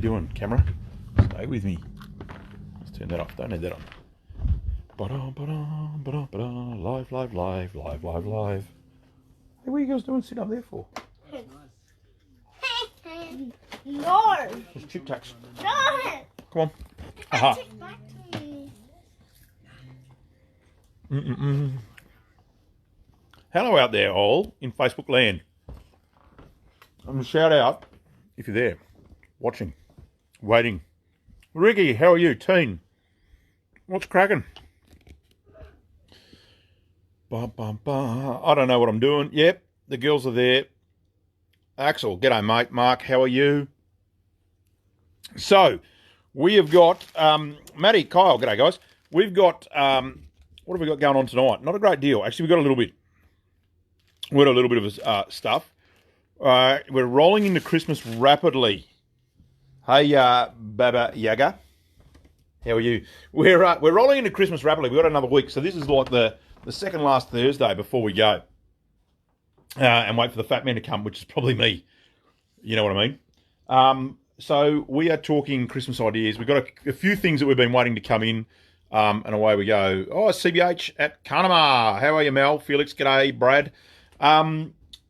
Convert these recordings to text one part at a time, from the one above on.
you doing, camera? Stay with me. Let's turn that off. Don't need that on. Live, live, live, live, live, live. Hey, what are you guys doing sitting up there for? No. It's Tic Tacs. No. Come on. Aha. Take back to me. Hello out there, all in Facebook land. I'm going to shout out if you're there, watching, waiting. Ricky, how are you? Teen, what's cracking? I don't know what I'm doing. Yep, the girls are there. Axel, g'day mate. Mark, how are you? So, we have got, Matty, Kyle, g'day guys. We've got, what have we got going on tonight? Not a great deal. Actually, we've got a little bit. We've got a little bit of stuff. We're rolling into Christmas rapidly. Hey, Baba Yaga, how are you? We're rolling into Christmas rapidly. We've got another week, so this is like the second last Thursday before we go, and wait for the fat man to come, which is probably me. You know what I mean? So we are talking Christmas ideas. We've got a few things that we've been waiting to come in, and away we go. Oh, CBH at Carnamar. How are you, Mel? Felix, g'day. Brad.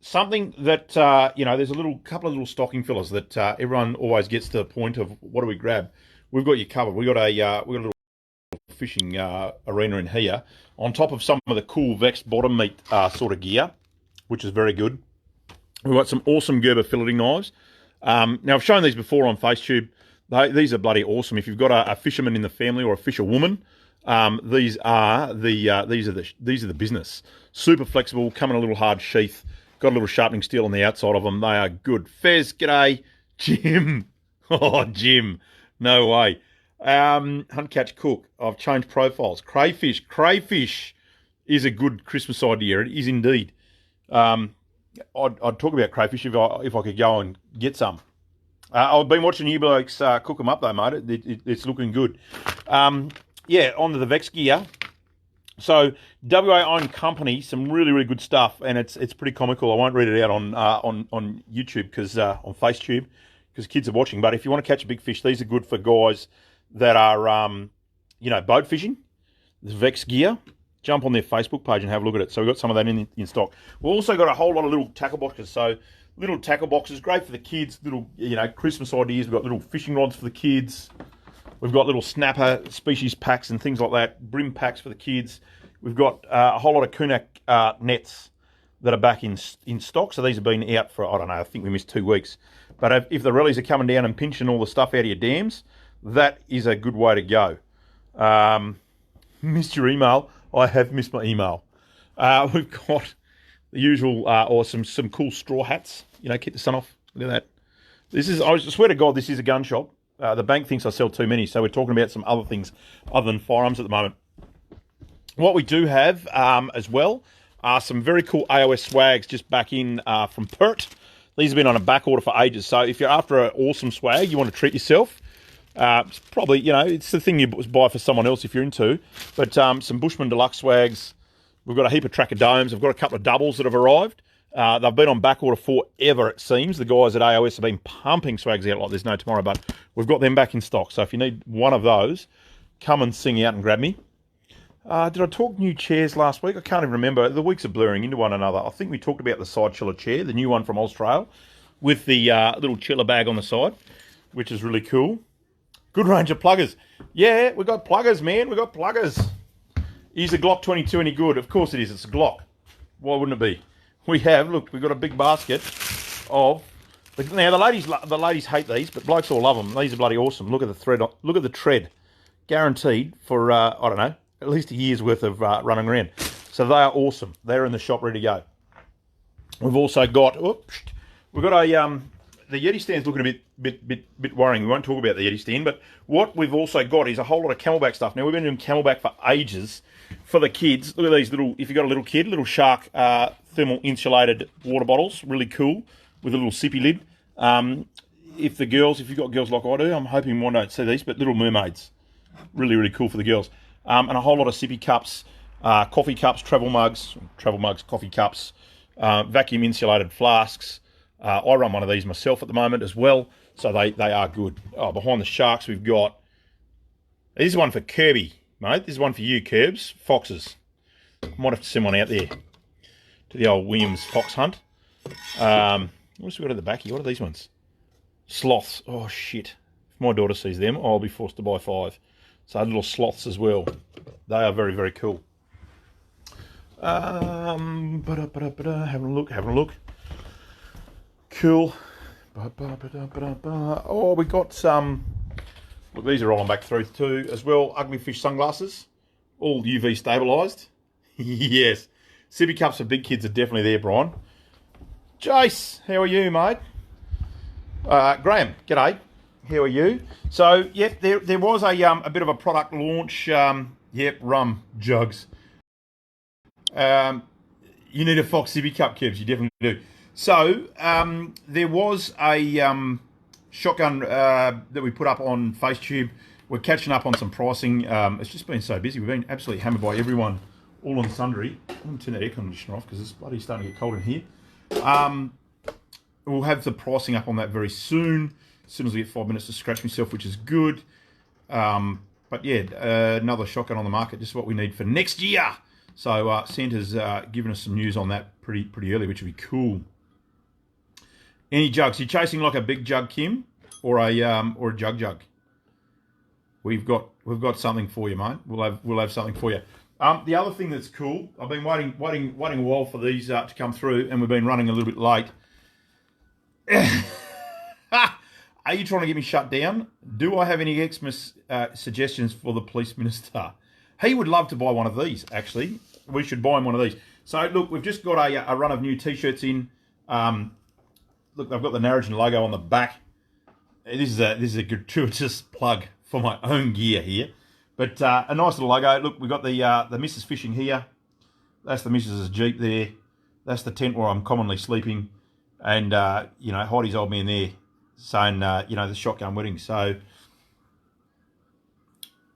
Something that, there's a couple of little stocking fillers that everyone always gets to the point of what do we grab? We've got you covered. We've got a little fishing arena in here on top of some of the cool vexed bottom meat sort of gear, which is very good. We've got some awesome Gerber filleting knives. Now, I've shown these before on FaceTube. These are bloody awesome. If you've got a fisherman in the family or a fisherwoman, these are the business. Super flexible, come in a little hard sheath. Got a little sharpening steel on the outside of them. They are good. Fez, g'day. Jim. Oh, Jim. No way. Hunt, catch, cook. I've changed profiles. Crayfish. Crayfish is a good Christmas idea. It is indeed. I'd talk about crayfish if I could go and get some. I've been watching you blokes cook them up though, mate. It's looking good. Onto the Vex gear. So WA owned company, some really, really good stuff, and it's pretty comical. I won't read it out on YouTube because on FaceTube because kids are watching. But if you want to catch a big fish, these are good for guys that are boat fishing. The Vex gear. Jump on their Facebook page and have a look at it. So we've got some of that in stock. We've also got a whole lot of little tackle boxes. So little tackle boxes, great for the kids. Little Christmas ideas. We've got little fishing rods for the kids. We've got little snapper species packs and things like that. Brim packs for the kids. We've got a whole lot of Kunak nets that are back in stock. So these have been out for, I don't know, I think we missed 2 weeks. But if the rallies are coming down and pinching all the stuff out of your dams, that is a good way to go. Missed your email. I have missed my email. We've got the usual, or some cool straw hats. Keep the sun off. Look at that. I swear to God, this is a gun shop. The bank thinks I sell too many, so we're talking about some other things other than firearms at the moment. What we do have as well are some very cool AOS swags just back in from Pert. These have been on a back order for ages, so if you're after an awesome swag, you want to treat yourself, it's probably, it's the thing you buy for someone else if you're into, but some Bushman Deluxe swags. We've got a heap of Tracker Domes. I've got a couple of doubles that have arrived. They've been on back order forever, it seems. The guys at AOS have been pumping swags out like there's no tomorrow, but we've got them back in stock. So if you need one of those, come and sing out and grab me. Did I talk new chairs last week? I can't even remember. The weeks are blurring into one another. I think we talked about the side chiller chair, the new one from Austrail, with the little chiller bag on the side, which is really cool. Good range of pluggers. Yeah, we got pluggers, man. We got pluggers. Is the Glock 22 any good? Of course it is. It's a Glock. Why wouldn't it be? We've got a big basket of. Now the ladies hate these, but blokes all love them. These are bloody awesome. Look at the thread. Look at the tread. Guaranteed for I don't know, at least a year's worth of running around. So they are awesome. They're in the shop ready to go. We've also got. We've got a the Yeti stand's looking a bit worrying. We won't talk about the Yeti stand, but what we've also got is a whole lot of Camelback stuff. Now we've been doing Camelback for ages for the kids. Look at these little. If you've got a little kid, little Shark thermal insulated water bottles, really cool with a little sippy lid. If you've got girls like I do, I'm hoping one don't see these, but Little Mermaids, really, really cool for the girls. And a whole lot of sippy cups, coffee cups, travel mugs, coffee cups, vacuum insulated flasks, I run one of these myself at the moment as well, so they are good. Oh, behind the sharks we've got, this is one for Kirby, mate. This is one for you, Kerbs. Foxes. Might have to send one out there to the old Williams fox hunt. What else we got at the back here? What are these ones? Sloths. Oh, shit. If my daughter sees them, I'll be forced to buy 5. So little sloths as well. They are very, very cool. Having a look. Cool. Oh, we got some. Look, these are rolling back through too as well. Ugly fish sunglasses, all UV stabilised. Yes, sippy cups for big kids are definitely there, Brian. Jace, how are you, mate? Graham, g'day. How are you? So, yep, there was a bit of a product launch. Yep, rum jugs. You need a Fox sippy cup, Kibs. You definitely do. So, there was a shotgun that we put up on FaceTube. We're catching up on some pricing. It's just been so busy. We've been absolutely hammered by everyone, all on sundry. I'm going to turn that air conditioner off because it's bloody starting to get cold in here. We'll have the pricing up on that very soon. As soon as we get 5 minutes to scratch myself, which is good. But yeah, another shotgun on the market, just what we need for next year. So Santa's given us some news on that pretty early, which would be cool. Any jugs? You chasing like a big jug, Kim, or a jug? We've got something for you, mate. We'll have something for you. The other thing that's cool, I've been waiting a while for these to come through, and we've been running a little bit late. Are you trying to get me shut down? Do I have any Xmas suggestions for the police minister? He would love to buy one of these, actually. We should buy him one of these. So, look, we've just got a run of new T-shirts in. Look, they've got the Narrogin logo on the back. This is a gratuitous plug for my own gear here. But a nice little logo. Look, we've got the Mrs. Fishing here. That's the Mrs.'s Jeep there. That's the tent where I'm commonly sleeping. And, Heidi's old man there saying, the shotgun wedding. So,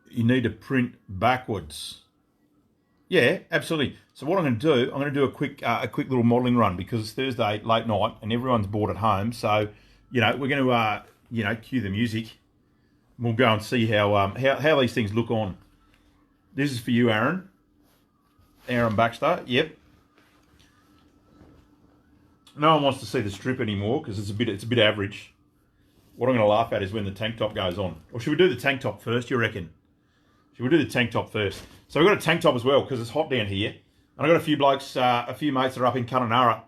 you need to print backwards. Yeah, absolutely. So what I'm going to do, a quick little modelling run because it's Thursday late night and everyone's bored at home. So, we're going to, cue the music. We'll go and see how these things look on. This is for you, Aaron. Aaron Baxter. Yep. No one wants to see the strip anymore because it's a bit average. What I'm going to laugh at is when the tank top goes on. Or should we do the tank top first, you reckon? Should we do the tank top first? So we've got a tank top as well because it's hot down here. And I've got a few blokes, a few mates that are up in Kununurra,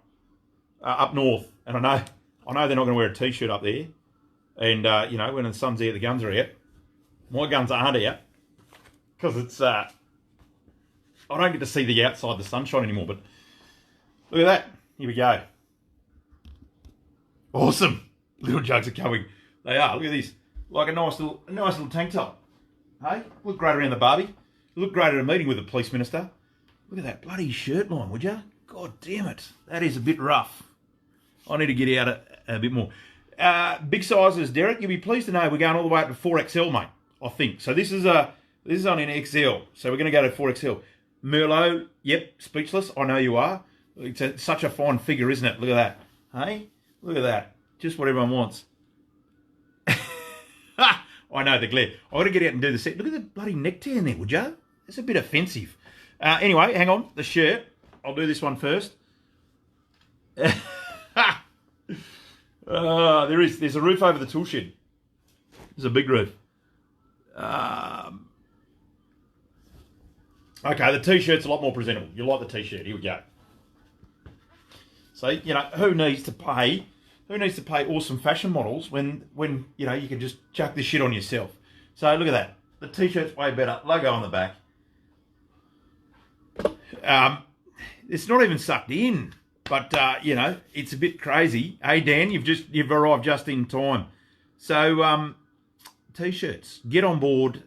up north. And I know they're not going to wear a T-shirt up there. And, when the sun's out, the guns are out. My guns aren't out because it's, I don't get to see the outside, the sunshine anymore. But look at that. Here we go. Awesome. Little jugs are coming. They are. Look at this. Like a nice little tank top. Hey, look great around the barbie. Look great at a meeting with the police minister. Look at that bloody shirt line, would you? God damn it. That is a bit rough. I need to get out a bit more. Big sizes, Derek. You'll be pleased to know we're going all the way up to 4XL, mate. I think. So this is only an XL. So we're going to go to 4XL. Merlot, yep, speechless. I know you are. It's such a fine figure, isn't it? Look at that. Hey? Look at that. Just what everyone wants. I know the glare. I've got to get out and do the set. Look at the bloody necktie in there, would you? It's a bit offensive. Anyway, hang on. The shirt. I'll do this one first. There's a roof over the tool shed. There's a big roof. Okay, the T-shirt's a lot more presentable. You like the T-shirt. Here we go. So, who needs to pay awesome fashion models when you can just chuck this shit on yourself? So look at that. The T-shirt's way better. Logo on the back. It's not even sucked in, but it's a bit crazy. Hey Dan, you've arrived just in time. So T-shirts, get on board.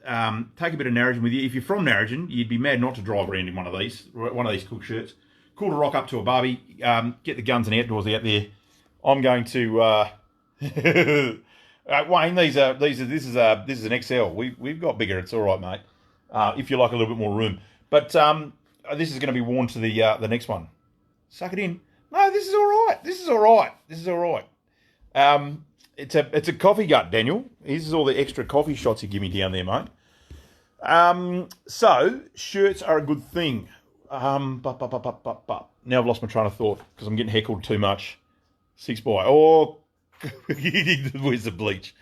Take a bit of Narrogin with you. If you're from Narrogin, you'd be mad not to drive around in one of these cool shirts. Cool to rock up to a barbie. Get the guns and outdoors out there. I'm going to Wayne. This is an XL. We've got bigger. It's all right, mate. If you like a little bit more room, but this is going to be worn to the next one. Suck it in. No, this is all right. This is all right. This is all right. It's a coffee gut, Daniel. This is all the extra coffee shots you give me down there, mate. So shirts are a good thing. Now I've lost my train of thought because I'm getting heckled too much. 6x. Oh, where's the bleach?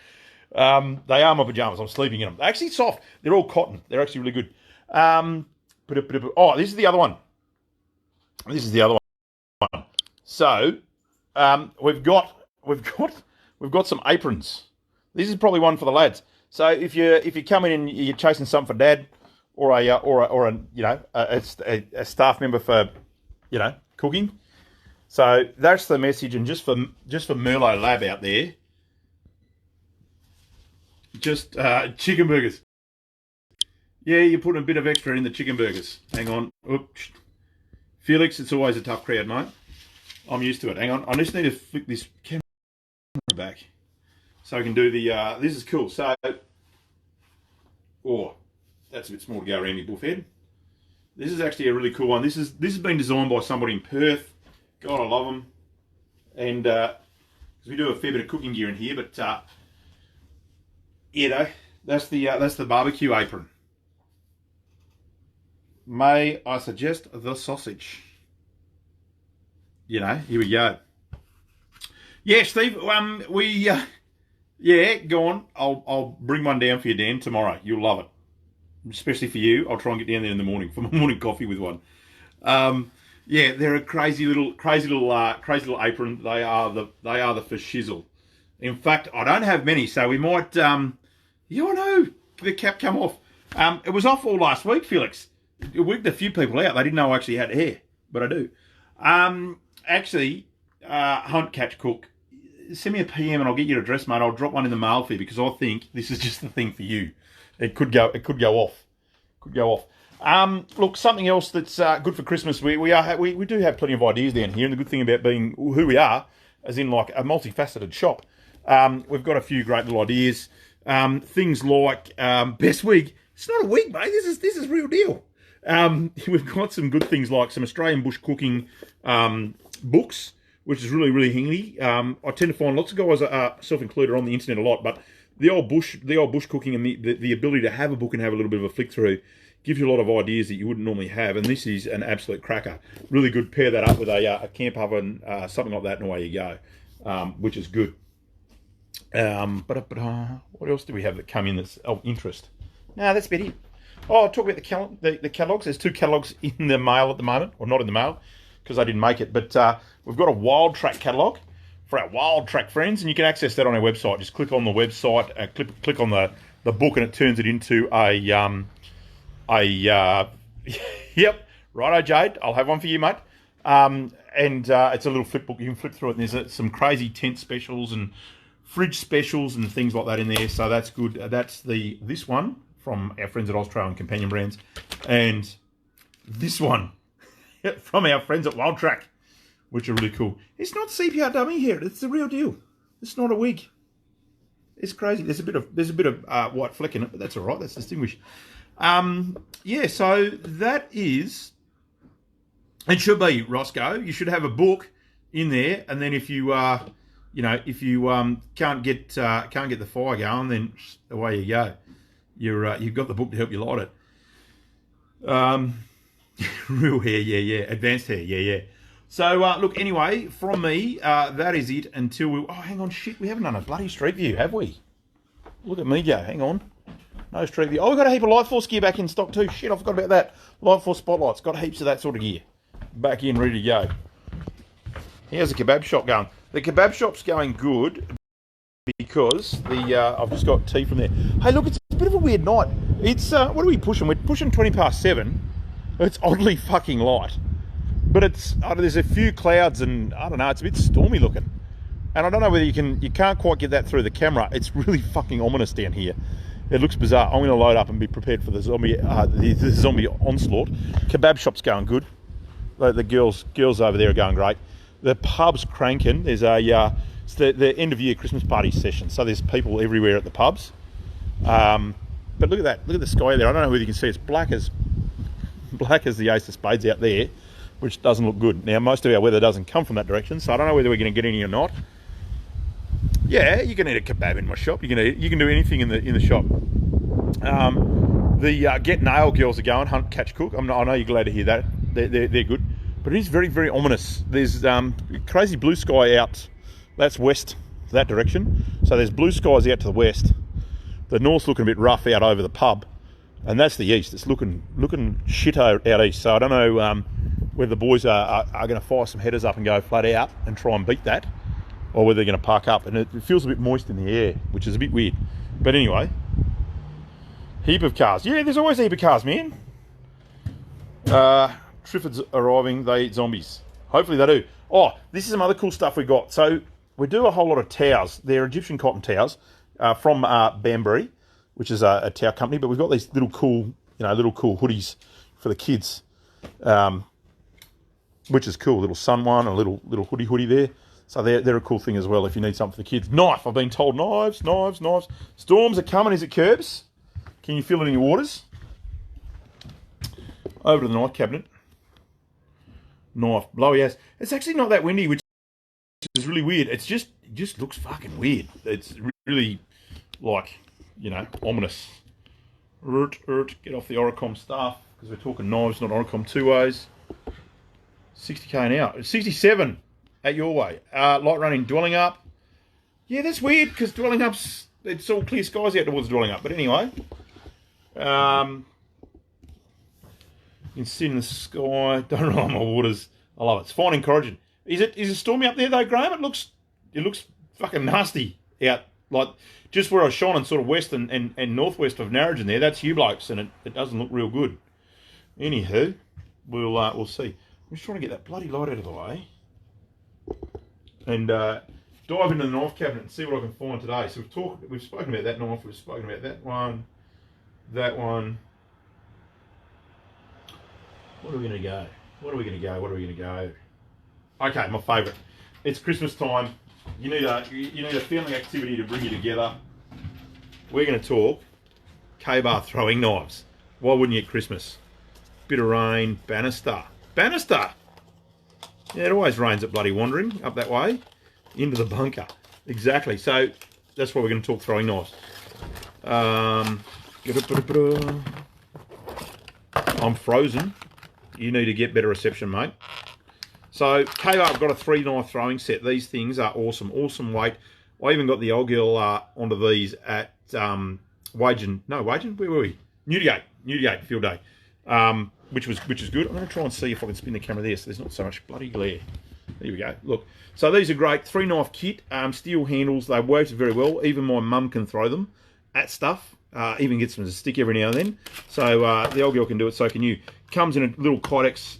They are my pajamas. I'm sleeping in them. They're actually soft. They're all cotton. They're actually really good. Oh, this is the other one. This is the other one. So, we've got some aprons. This is probably one for the lads. So if you're coming in, you're chasing something for Dad, or a staff member for, cooking. So that's the message. And just for Merlot Lab out there, just chicken burgers. Yeah, you're putting a bit of extra in the chicken burgers. Hang on. Oops. Felix, it's always a tough crowd, mate. I'm used to it. Hang on. I just need to flick this camera back so I can do the... this is cool. So... Oh, that's a bit small to go around your buff head. This is actually a really cool one. This has been designed by somebody in Perth. God, I love them. And we do a fair bit of cooking gear in here, but that's the barbecue apron. May I suggest the sausage? Here we go. Yeah, Steve. Go on. I'll bring one down for you, Dan, tomorrow. You'll love it, especially for you. I'll try and get down there in the morning for my morning coffee with one. They're a crazy little apron. They are the for shizzle. In fact, I don't have many, so we might. I know the cap come off. It was off all last week, Felix. It wigged a few people out. They didn't know I actually had hair, but I do. Hunt, catch, cook. Send me a PM and I'll get your address, mate. I'll drop one in the mail for you because I think this is just the thing for you. It could go off. Look, something else that's good for Christmas. We do have plenty of ideas down here, and the good thing about being who we are, as in like a multifaceted shop, we've got a few great little ideas. Things like best wig. It's not a wig, mate. This is real deal. We've got some good things like some Australian bush cooking books, which is really, really handy. I tend to find lots of guys, self-included, on the internet a lot, but the old bush cooking and the ability to have a book and have a little bit of a flick through gives you a lot of ideas that you wouldn't normally have, and this is an absolute cracker. Really good. Pair that up with a camp oven, something like that, and away you go, which is good. What else do we have that come in that's of interest? No, that's about it. Oh, I'll talk about the catalogues. There's 2 catalogues in the mail at the moment, or not in the mail, because I didn't make it, but we've got a Wild Track catalogue for our Wild Track friends, and you can access that on our website. Just click on the website, click on the book, and it turns it into yep, righto, Jade, I'll have one for you, mate. It's a little flip book. You can flip through it, and there's some crazy tent specials and fridge specials and things like that in there, so that's good. That's this one from our friends at Australian Companion Brands, and this one from our friends at Wild Track, which are really cool. It's not CPR dummy hair. It's the real deal. It's not a wig. It's crazy. There's a bit of white fleck in it, but that's all right. That's distinguished. So that is. It should be, Roscoe. You should have a book in there, and then if you can't get the fire going, then away you go. You've got the book to help you light it. Real hair, yeah. Advanced hair, yeah. So, look, anyway, from me, that is it until we... Oh, hang on, shit, we haven't done a bloody street view, have we? Look at me go, hang on. No street view. Oh, we've got a heap of Light Force gear back in stock too. Shit, I forgot about that. Light Force spotlights, got heaps of that sort of gear. Back in, ready to go. How's the kebab shop going? The kebab shop's going good because I've just got tea from there. Hey, look, it's a bit of a weird night. It's, what are we pushing? We're pushing 20 past 7. It's oddly fucking light. But there's a few clouds and, I don't know, it's a bit stormy looking. And I don't know whether you can't quite get that through the camera. It's really fucking ominous down here. It looks bizarre. I'm going to load up and be prepared for the zombie onslaught. Kebab shop's going good. The girls over there are going great. The pub's cranking. There's it's the end of year Christmas party session, so there's people everywhere at the pubs. But look at that. Look at the sky there. I don't know whether you can see. It's black as the ace of spades out there. which doesn't look good. Now, most of our weather doesn't come from that direction, so I don't know whether we're going to get any or not. Yeah, you can eat a kebab in my shop. You can do anything in the shop. The Get Nail girls are going, hunt, catch, cook. I know you're glad to hear that. They're good. But it is very, very ominous. There's crazy blue sky out. That's west, that direction. So there's blue skies out to the west. The north's looking a bit rough out over the pub. And that's the east. It's looking shit out east. So I don't know whether the boys are going to fire some headers up and go flat out and try and beat that, or whether they're going to park up. And it feels a bit moist in the air, which is a bit weird. But anyway, heap of cars. Yeah, there's always a heap of cars, man. Trifford's arriving. They eat zombies. Hopefully they do. Oh, this is some other cool stuff we got. So we do a whole lot of towels. They're Egyptian cotton towels from Banbury, which is a towel company. But we've got these little cool hoodies for the kids, which is cool. Little sun one, a little hoodie there. So they're a cool thing as well if you need something for the kids. Knife. I've been told knives. Storms are coming. Is it Curbs? Can you feel it in your waters? Over to the knife cabinet. Knife. Blowy ass. It's actually not that windy, which is really weird. It just looks fucking weird. It's really like, ominous. Get off the Oricom stuff, because we're talking knives, not Oricom 2Os. 60k an hour. 67 at your way. Light running, dwelling up. Yeah, that's weird, because dwelling up's, it's all clear skies out towards dwelling up. But anyway, you can see in the sky. Don't roll on my waters. I love it. It's fine, encouraging. Is it stormy up there though, Graham? It looks fucking nasty out. Like just where I was shining, sort of west and northwest of Narrogin there. That's you blokes, and it doesn't look real good. Anywho, we'll see. I'm just trying to get that bloody light out of the way and dive into the knife cabinet and see what I can find today. So we've spoken about that knife. We've spoken about that one. What are we going to go? Okay, my favourite. It's Christmas time. You need a family activity to bring you together. We're going to talk K-bar throwing knives. Why wouldn't you at Christmas? Bit of rain, banister. Yeah, it always rains at bloody Wandering up that way into the bunker. Exactly. So that's why we're going to talk throwing knives. I'm frozen. You need to get better reception, mate. So, K-Bar, I've got a 3-knife throwing set. These things are awesome. Awesome weight. I even got the old girl onto these at Wagin. Where were we? Newdigate field day, which is good. I'm going to try and see if I can spin the camera there so there's not so much bloody glare. There we go. Look. So these are great. 3-knife kit. Steel handles. They work very well. Even my mum can throw them at stuff. Even gets them to stick every now and then. So the old girl can do it, so can you. Comes in a little Kydex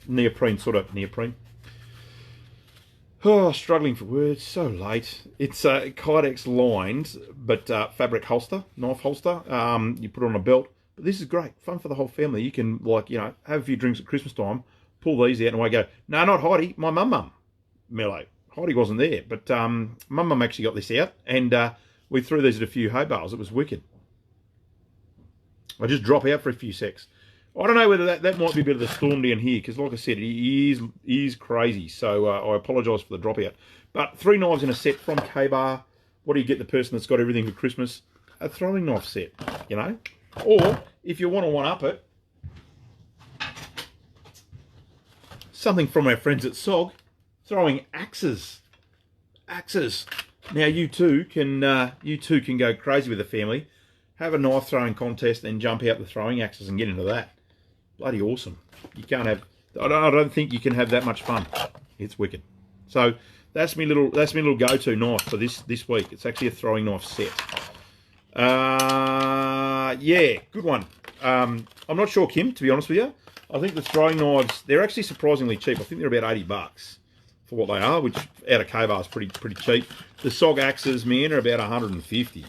neoprene. Oh, struggling for words, so late. It's a Kydex lined, but fabric holster, knife holster. You put it on a belt. But this is great, fun for the whole family. You can, have a few drinks at Christmas time, pull these out, and I go, no, not Heidi, my mum. Mellow. Heidi wasn't there, but mum actually got this out, and we threw these at a few hay bales. It was wicked. I just drop out for a few secs. I don't know whether that might be a bit of the storm down here, because like I said, he is crazy. So I apologise for the dropout. But 3 knives in a set from K-Bar. What do you get the person that's got everything for Christmas? A throwing knife set, Or, if you want to one-up it, something from our friends at SOG, throwing axes. Now you too can go crazy with the family. Have a knife throwing contest and jump out the throwing axes and get into that. Bloody awesome. You can't have. I don't think you can have that much fun. It's wicked. So that's my little go-to knife for this week. It's actually a throwing knife set. Yeah, good one. I'm not sure, Kim, to be honest with you. I think the throwing knives, they're actually surprisingly cheap. I think they're about $80 for what they are, which out of K-Bar is pretty cheap. The SOG axes, man, are about $150.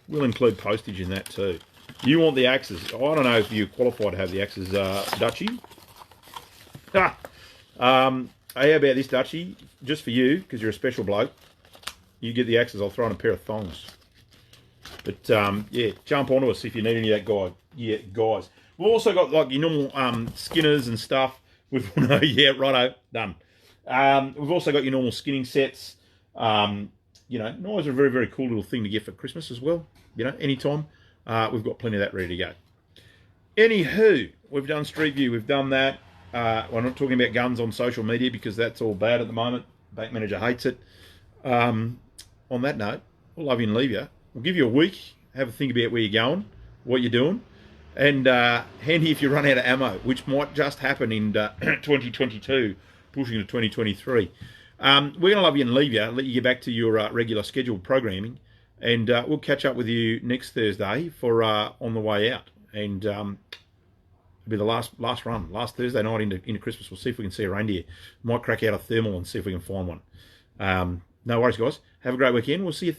We'll include postage in that too. You want the axes. I don't know if you qualify to have the axes, Dutchie. How about this, Dutchie? Just for you, because you're a special bloke. You get the axes, I'll throw in a pair of thongs. But, yeah, jump onto us if you need any of that guys. We've also got like your normal skinners and stuff. Yeah, righto, done. We've also got your normal skinning sets. Knives are a very, very cool little thing to get for Christmas as well. Anytime. We've got plenty of that ready to go. Anywho, we've done Street View. We've done that. We're not talking about guns on social media because that's all bad at the moment. Bank manager hates it. On that note, we'll love you and leave you. We'll give you a week. Have a think about where you're going, what you're doing. And handy if you run out of ammo, which might just happen in 2022, pushing to 2023. We're going to love you and leave you, let you get back to your regular scheduled programming. And we'll catch up with you next Thursday for On the Way Out. And it'll be the last run, last Thursday night into Christmas. We'll see if we can see a reindeer. Might crack out a thermal and see if we can find one. No worries, guys. Have a great weekend. We'll see you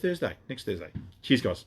next Thursday. Cheers, guys.